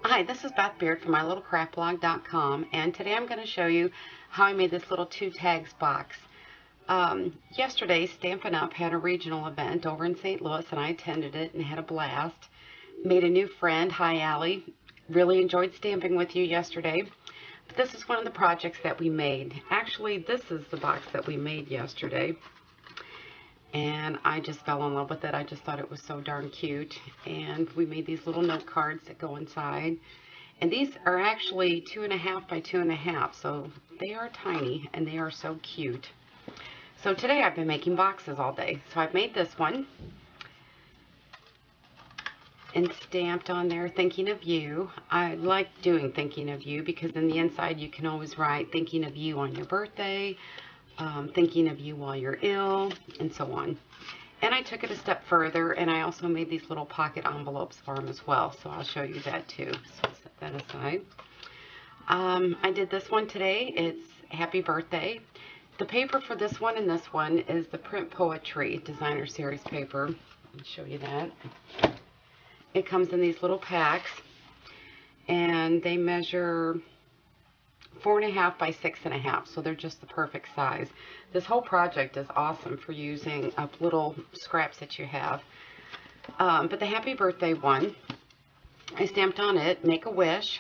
Hi, this is Beth Beard from mylittlecraftblog.com, and today I'm going to show you how I made this little 2 tags box. Yesterday, Stampin' Up! Had a regional event over in St. Louis, and I attended it and had a blast. Made a new friend. Hi, Allie. Really enjoyed stamping with you yesterday. But this is one of the projects that we made. Actually, this is the box that we made yesterday. And I just fell in love with it. I just thought it was so darn cute. And we made these little note cards that go inside. And these are actually 2.5 by 2.5, so they are tiny and they are so cute. So today I've been making boxes all day. So I've made this one and stamped on there thinking of you. I like doing thinking of you because in the inside you can always write thinking of you on your birthday, thinking of you while you're ill, and so on. And I took it a step further, and I also made these little pocket envelopes for them as well, so I'll show you that too. So set that aside. I did this one today. It's Happy Birthday. The paper for this one and this one is the Print Poetry Designer Series paper. Let me show you that. It comes in these little packs, and they measure 4.5 by 6.5, so they're just the perfect size. This whole project is awesome for using up little scraps that you have. But the Happy Birthday one, I stamped on it, make a wish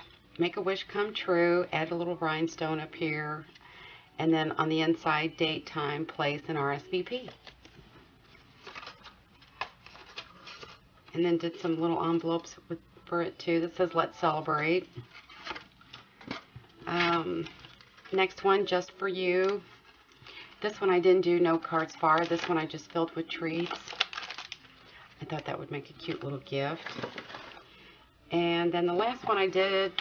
come true, add a little rhinestone up here, and then on the inside, date, time, place, and RSVP. And then did some little envelopes for it too that says let's celebrate. Next one, just for you. This one I didn't do no cards for. This one I just filled with treats. I thought that would make a cute little gift. And then the last one I did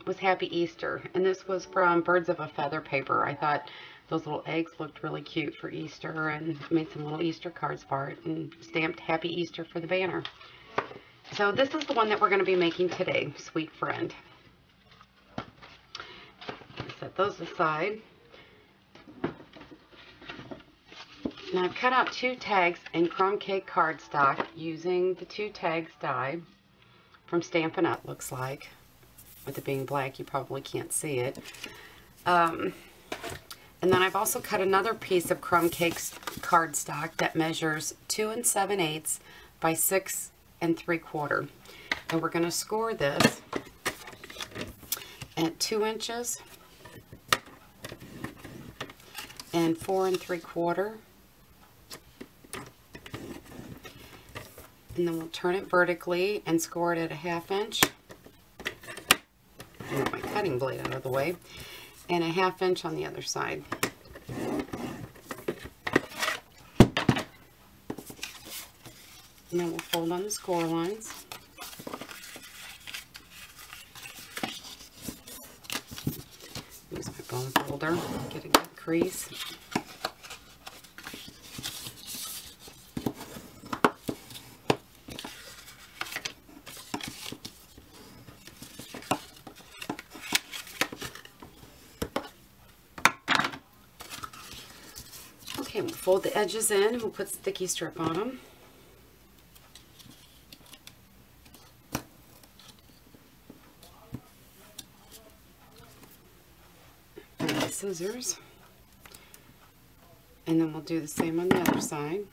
was Happy Easter. And this was from Birds of a Feather paper. I thought those little eggs looked really cute for Easter, and made some little Easter cards for it and stamped Happy Easter for the banner. So this is the one that we're going to be making today, Sweet Friend. Set those aside. Now I've cut out 2 tags in crumb cake cardstock using the 2 tags die from Stampin' Up! Looks like. With it being black, you probably can't see it. And then I've also cut another piece of crumb cake cardstock that measures 2 7/8 by 6 3/4. And we're going to score this at 2 inches and 4 3/4. And then we'll turn it vertically and score it at a 1/2 inch. Move my cutting blade out of the way. And a 1/2 inch on the other side. And then we'll fold on the score lines. Use my bone folder, get a good crease. Okay, we'll fold the edges in and we'll put sticky strip on them. And the scissors. And then we'll do the same on the other side.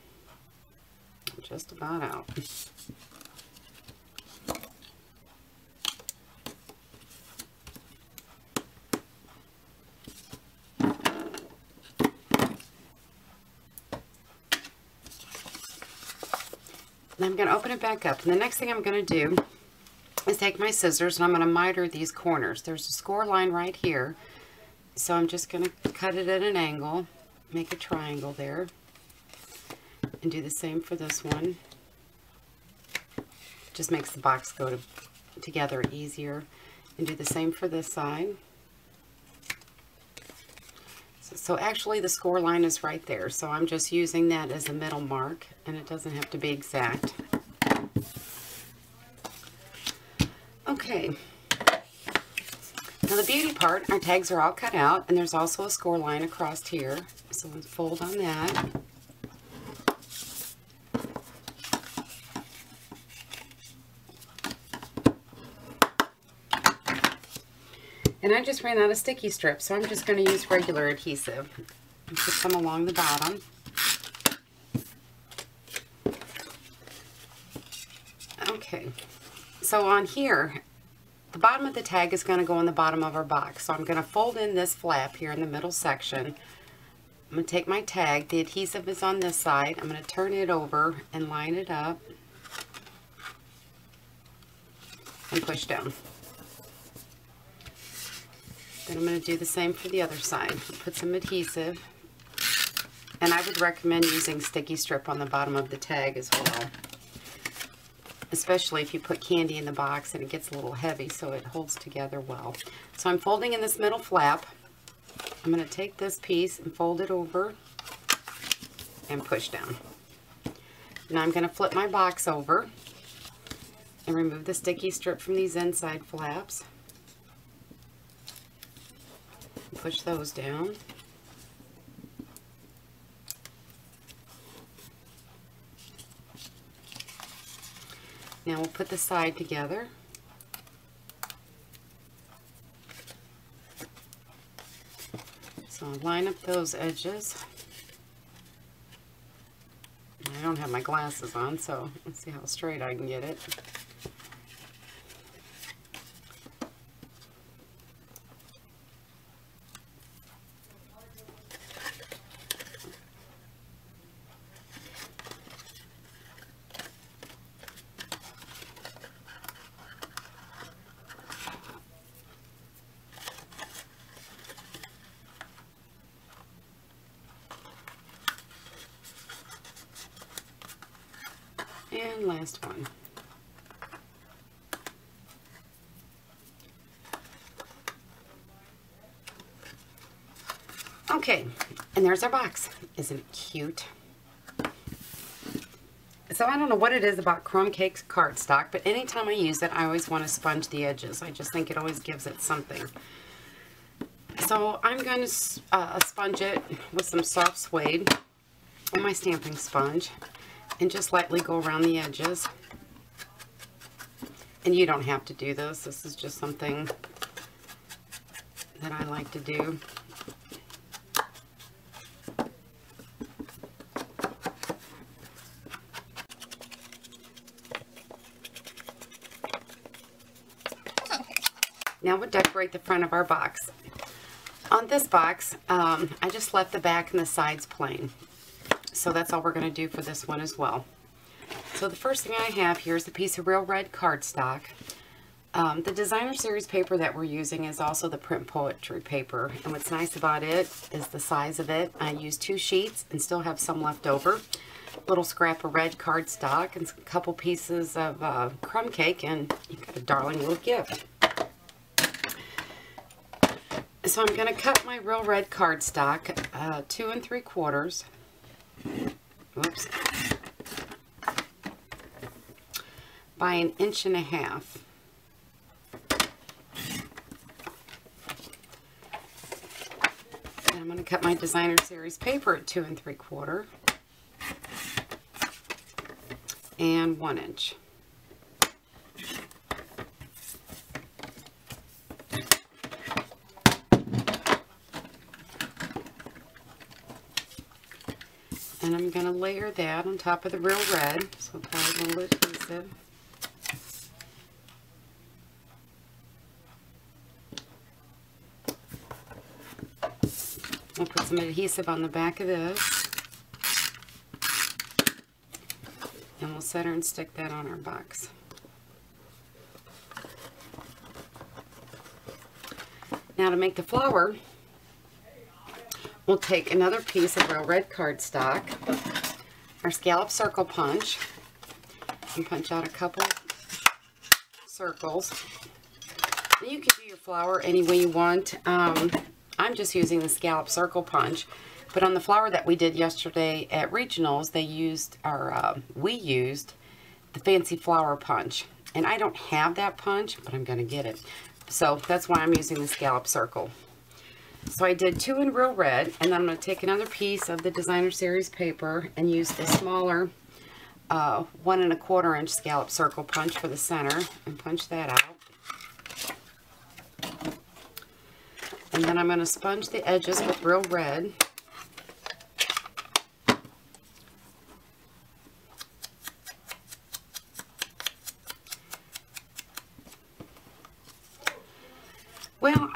Just about out. And I'm going to open it back up. And the next thing I'm going to do is take my scissors and I'm going to miter these corners. There's a score line right here. So I'm just going to cut it at an angle, make a triangle there, and do the same for this one. Just makes the box go together easier. And do the same for this side. So actually the score line is right there, so I'm just using that as a middle mark, and it doesn't have to be exact. Okay, now the beauty part, our tags are all cut out, and there's also a score line across here, so let's fold on that. And I just ran out of sticky strips, so I'm just going to use regular adhesive. And put some along the bottom. Okay, so on here, the bottom of the tag is going to go in the bottom of our box. So I'm going to fold in this flap here in the middle section. I'm going to take my tag, the adhesive is on this side, I'm going to turn it over and line it up and push down. Then I'm going to do the same for the other side. Put some adhesive, and I would recommend using sticky strip on the bottom of the tag as well, especially if you put candy in the box and it gets a little heavy so it holds together well. So I'm folding in this middle flap. I'm going to take this piece and fold it over and push down. Now I'm going to flip my box over and remove the sticky strip from these inside flaps. Push those down. Now we'll put the side together. So I'll line up those edges. I don't have my glasses on, so let's see how straight I can get it. And last one. Okay, and there's our box. Isn't it cute? So I don't know what it is about crumb cake cardstock, but anytime I use it, I always want to sponge the edges. I just think it always gives it something. So I'm going to sponge it with some soft suede on my stamping sponge and just lightly go around the edges. And you don't have to do this. This is just something that I like to do. Now we'll decorate the front of our box. On this box, I just left the back and the sides plain. So that's all we're going to do for this one as well. So the first thing I have here is a piece of real red cardstock. The designer series paper that we're using is also the print poetry paper. And what's nice about it is the size of it. I used 2 sheets and still have some left over. A little scrap of red cardstock and a couple pieces of crumb cake, and you got a darling little gift. So I'm going to cut my real red cardstock 2 3/4. Whoops. By 1.5 inches. And I'm going to cut my designer series paper at 2 3/4 and 1 inch. And I'm going to layer that on top of the real red, so apply a little adhesive. I'll put some adhesive on the back of this, and we'll center and stick that on our box. Now to make the flower, we'll take another piece of real red cardstock, our scallop circle punch, and punch out a couple circles. And you can do your flower any way you want. I'm just using the scallop circle punch, but on the flower that we did yesterday at Regionals, we used the fancy flower punch. And I don't have that punch, but I'm going to get it. So that's why I'm using the scallop circle. So I did 2 in real red, and then I'm going to take another piece of the designer series paper and use the smaller 1 1/4 inch scallop circle punch for the center and punch that out. And then I'm going to sponge the edges with Real Red. Well,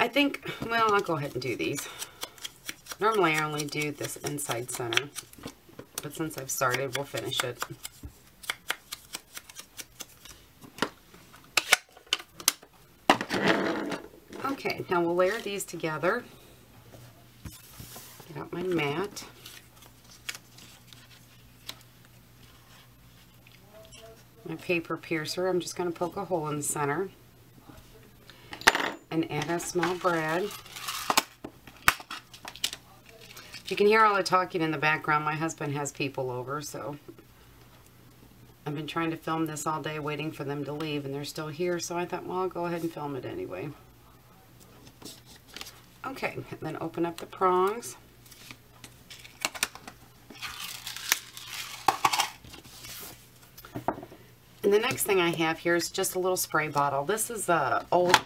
I'll go ahead and do these. Normally I only do this inside center, but since I've started, we'll finish it. Okay, now we'll layer these together. Get out my mat. My paper piercer, I'm just going to poke a hole in the center and add a small brad. You can hear all the talking in the background. My husband has people over, so I've been trying to film this all day waiting for them to leave, and they're still here, so I thought, well, I'll go ahead and film it anyway. Okay, then open up the prongs. And the next thing I have here is just a little spray bottle. This is an old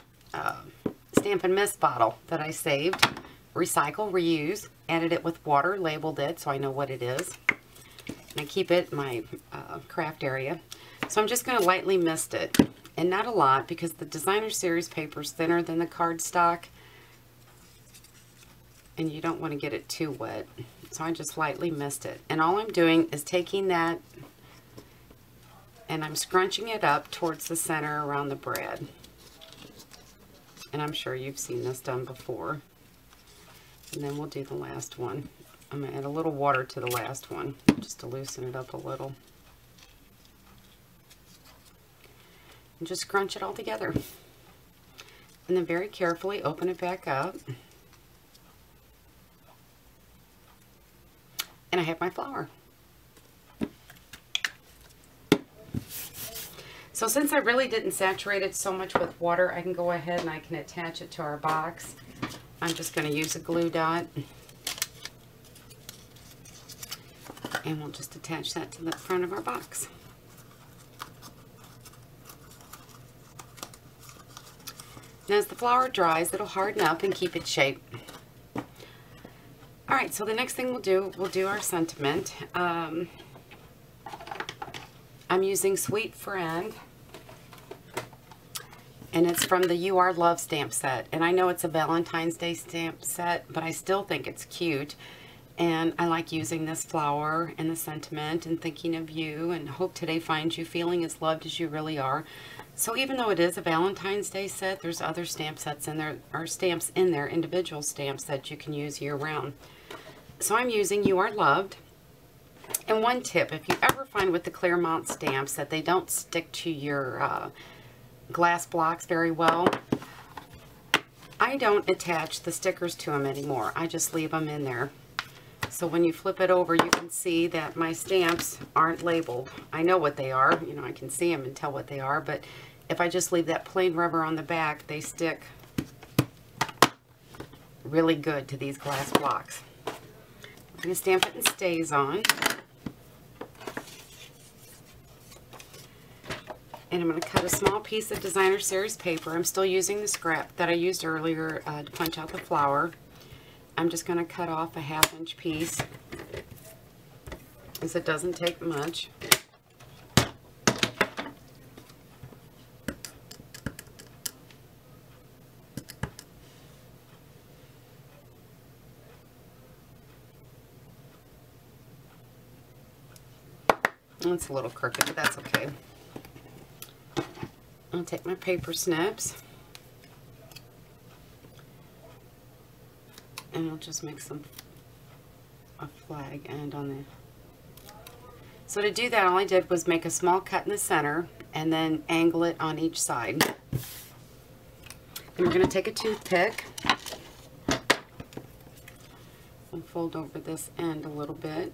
Stampin' Mist bottle that I saved. Recycle, reuse. Added it with water, labeled it so I know what it is. And I keep it in my craft area. So I'm just going to lightly mist it. And not a lot, because the Designer Series paper is thinner than the cardstock. And you don't want to get it too wet. So I just lightly mist it. And all I'm doing is taking that and I'm scrunching it up towards the center around the brad. And I'm sure you've seen this done before. And then we'll do the last one. I'm going to add a little water to the last one, just to loosen it up a little. And just scrunch it all together. And then very carefully open it back up. And I have my flower. So since I really didn't saturate it so much with water, I can go ahead and I can attach it to our box. I'm just going to use a glue dot. And we'll just attach that to the front of our box. Now as the flower dries, it'll harden up and keep its shape. Alright, so the next thing we'll do our sentiment. I'm using Sweet Friend. And it's from the You Are Love stamp set. And I know it's a Valentine's Day stamp set, but I still think it's cute. And I like using this flower and the sentiment and thinking of you, and hope today finds you feeling as loved as you really are. So even though it is a Valentine's Day set, there's other stamp sets in there, or stamps in there, individual stamps that you can use year round. So I'm using You Are Loved. And one tip, if you ever find with the Claremont stamps that they don't stick to your glass blocks very well, I don't attach the stickers to them anymore. I just leave them in there. So when you flip it over, you can see that my stamps aren't labeled. I know what they are. You know, I can see them and tell what they are. But if I just leave that plain rubber on the back, they stick really good to these glass blocks. I'm going to stamp it in Stays On. And I'm going to cut a small piece of Designer Series paper. I'm still using the scrap that I used earlier to punch out the flower. I'm just going to cut off a 1/2 inch piece, as it doesn't take much. It's a little crooked, but that's okay. I'll take my paper snips and I'll just make a flag end on the. So to do that, all I did was make a small cut in the center and then angle it on each side. Then we're going to take a toothpick and fold over this end a little bit.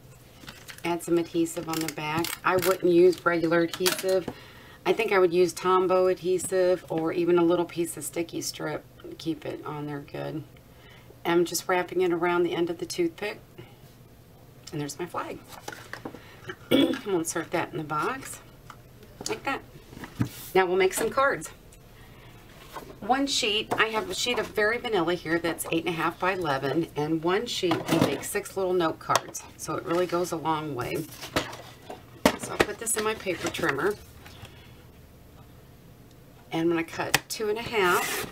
Add some adhesive on the back. I wouldn't use regular adhesive. I think I would use Tombow adhesive or even a little piece of sticky strip to keep it on there good. I'm just wrapping it around the end of the toothpick. And there's my flag. We'll insert that in the box like that. Now we'll make some cards. one sheet, I have a sheet of Fairy Vanilla here that's 8.5 by 11, and one sheet will make 6 little note cards, so it really goes a long way. So I'll put this in my paper trimmer, and I'm going to cut 2.5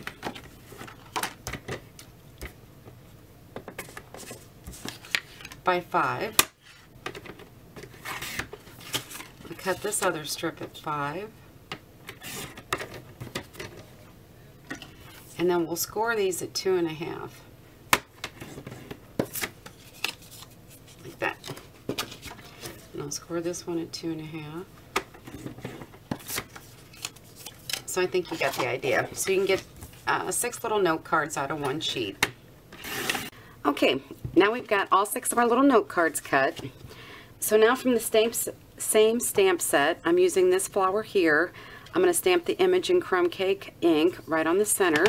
by 5. I'll cut this other strip at 5. And then we'll score these at 2.5. Like that. And I'll score this one at 2.5. So I think you got the idea. So you can get 6 little note cards out of one sheet. Okay, now we've got all 6 of our little note cards cut. So now from the same stamp set, I'm using this flower here. I'm going to stamp the image in crumb cake ink right on the center.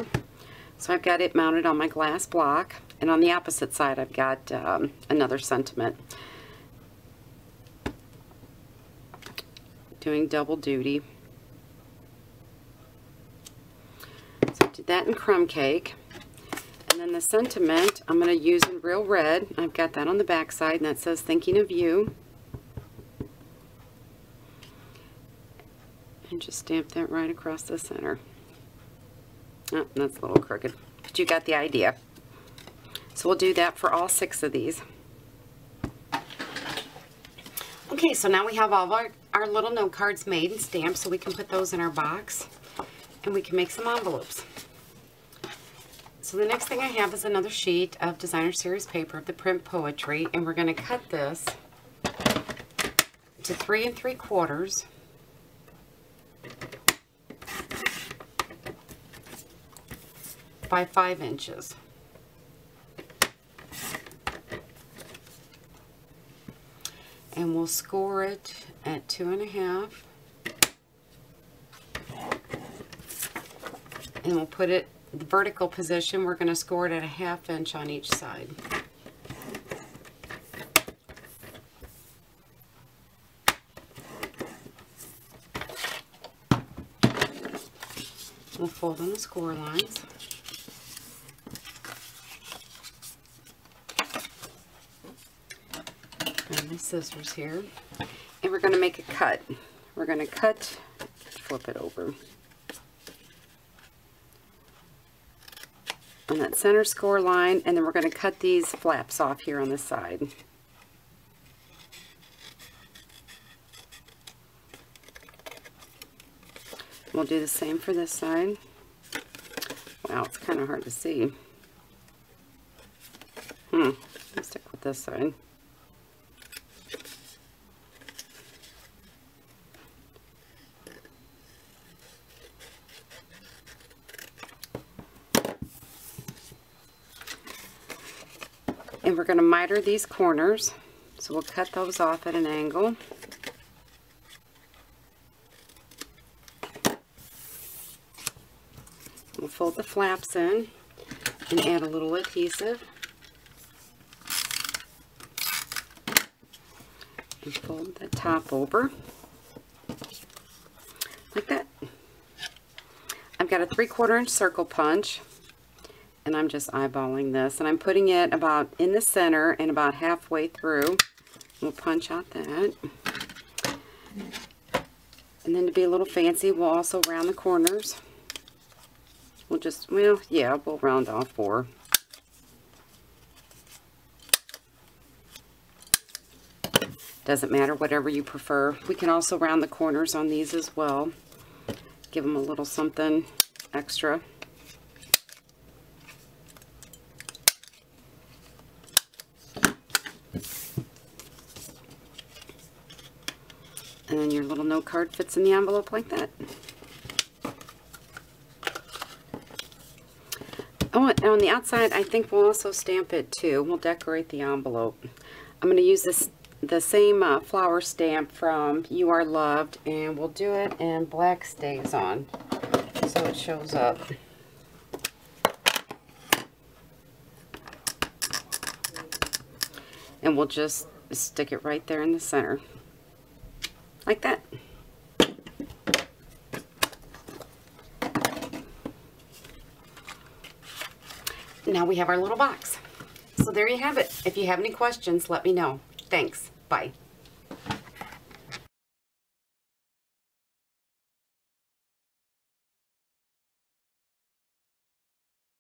So I've got it mounted on my glass block, and on the opposite side I've got another sentiment. Doing double duty. So I did that in crumb cake. And then the sentiment I'm going to use in real red. I've got that on the back side, and that says thinking of you. And just stamp that right across the center. Oh, that's a little crooked, but you got the idea. So we'll do that for all 6 of these. Okay, so now we have all of our little note cards made and stamped, so we can put those in our box, and we can make some envelopes. So the next thing I have is another sheet of Designer Series paper of the print poetry, and we're going to cut this to 3 3/4 by 5 inches. And we'll score it at 2.5. And we'll put it in the vertical position. We're going to score it at 1/2 inch on each side. We'll fold on the score lines. Grab my scissors here. And we're going to make a cut. We're going to cut, flip it over. On that center score line, and then we're going to cut these flaps off here on the side. We'll do the same for this side. Wow, it's kind of hard to see. Let's stick with this side. And we're going to miter these corners, so we'll cut those off at an angle. We'll fold the flaps in and add a little adhesive. And fold the top over like that. I've got a 3/4 inch circle punch, and I'm just eyeballing this, and I'm putting it about in the center and about halfway through. We'll punch out that. And then to be a little fancy, we'll also round the corners. We'll just, well, yeah, we'll round off 4. Doesn't matter, whatever you prefer. We can also round the corners on these as well. Give them a little something extra. And then your little note card fits in the envelope like that. Oh, and on the outside, I think we'll also stamp it too. We'll decorate the envelope. I'm going to use the same flower stamp from You Are Loved, and we'll do it in black stays on, so it shows up. And we'll just stick it right there in the center, like that. now we have our little box. So there you have it. If you have any questions, let me know. Thanks. Bye.